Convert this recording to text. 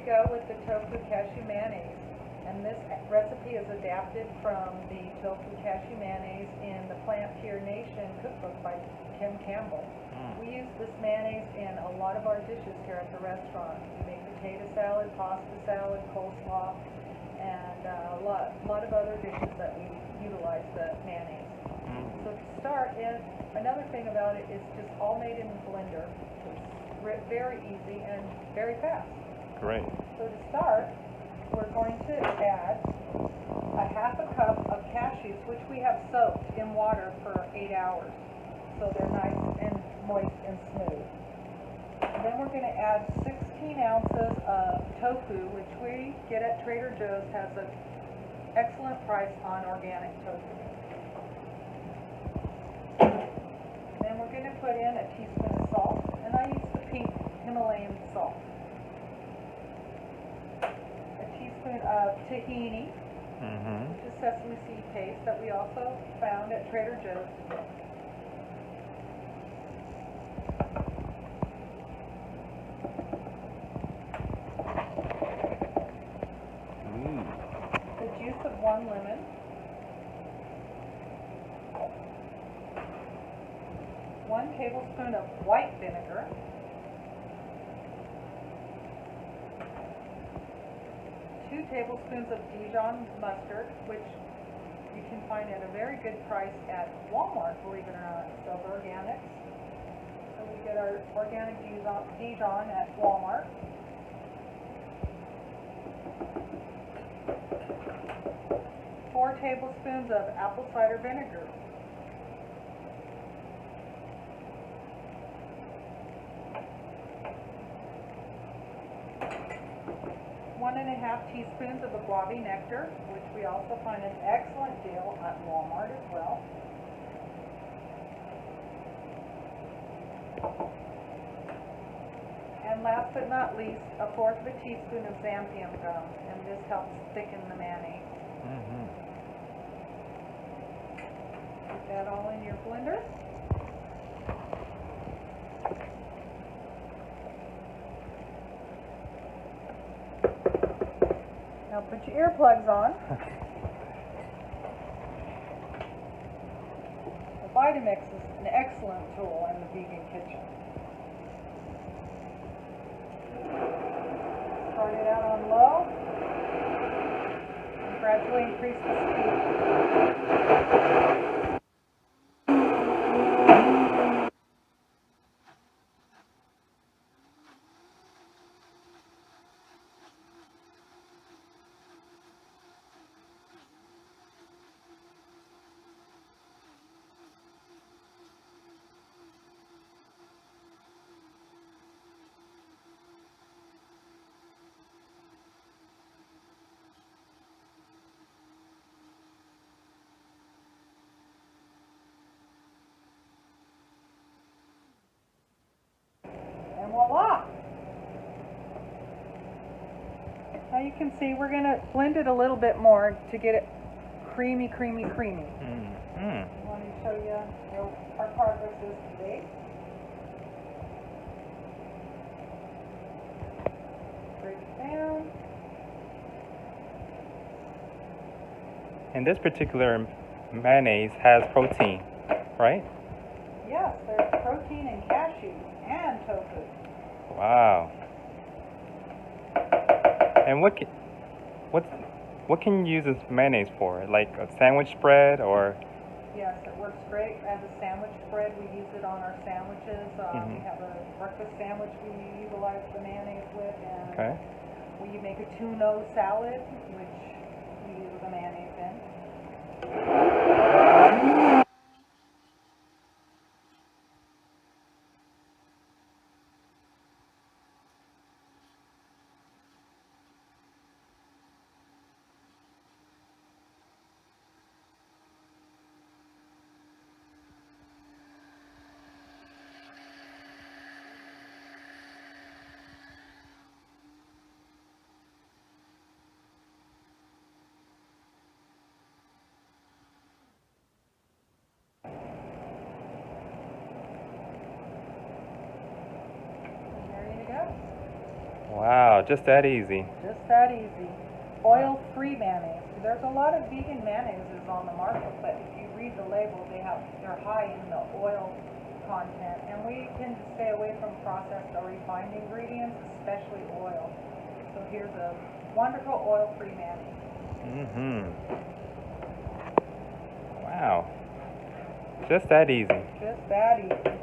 go with the Tofu Cashew Mayonnaise. And this recipe is adapted from the Tofu Cashew Mayonnaise in the Plant Pure Nation cookbook by Kim Campbell. We use this mayonnaise in a lot of our dishes here at the restaurant. We make potato salad, pasta salad, coleslaw, and a lot of other dishes that we utilize the mayonnaise. So to start, another thing about it is just all made in the blender. It's very easy and very fast. Great. So to start, we're going to add a half a cup of cashews, which we have soaked in water for 8 hours. So they're nice and moist and smooth. And then we're going to add 16 ounces of tofu, which we get at Trader Joe's, has an excellent price on organic tofu. Then we're going to put in a teaspoon of salt, and I use the pink Himalayan salt. A teaspoon of tahini, which is sesame seed paste that we also found at Trader Joe's. The juice of 1 lemon. One tablespoon of white vinegar. 2 tablespoons of Dijon mustard, which you can find at a very good price at Walmart, believe it or not. It sells organics. So we get our organic Dijon at Walmart. 4 tablespoons of apple cider vinegar. 1½ teaspoons of agave nectar, which we also find an excellent deal at Walmart as well. And last but not least, 1/4 of a teaspoon of xanthan gum, and this helps thicken the mayonnaise. Put that all in your blender. Now put your earplugs on. The Vitamix is an excellent tool in the vegan kitchen. Start it out on low and gradually increase the speed. And voila! Now you can see we're going to blend it a little bit more to get it creamy, creamy, creamy. I want to show you our progress is today. Break it down. And this particular mayonnaise has protein, right? Yes, there's protein in cashews and tofu. Wow. And what can you use this mayonnaise for? Like a sandwich spread or? Yes, it works great as a sandwich spread. We use it on our sandwiches. We have a breakfast sandwich we utilize the mayonnaise with, and we make a tuna salad, which we use the mayonnaise in. Wow, just that easy. Just that easy. Oil-free mayonnaise. There's a lot of vegan mayonnaises on the market, but if you read the label, they're high in the oil content, and we tend to stay away from processed or refined ingredients, especially oil. So here's a wonderful oil-free mayonnaise. Wow. Just that easy. Just that easy.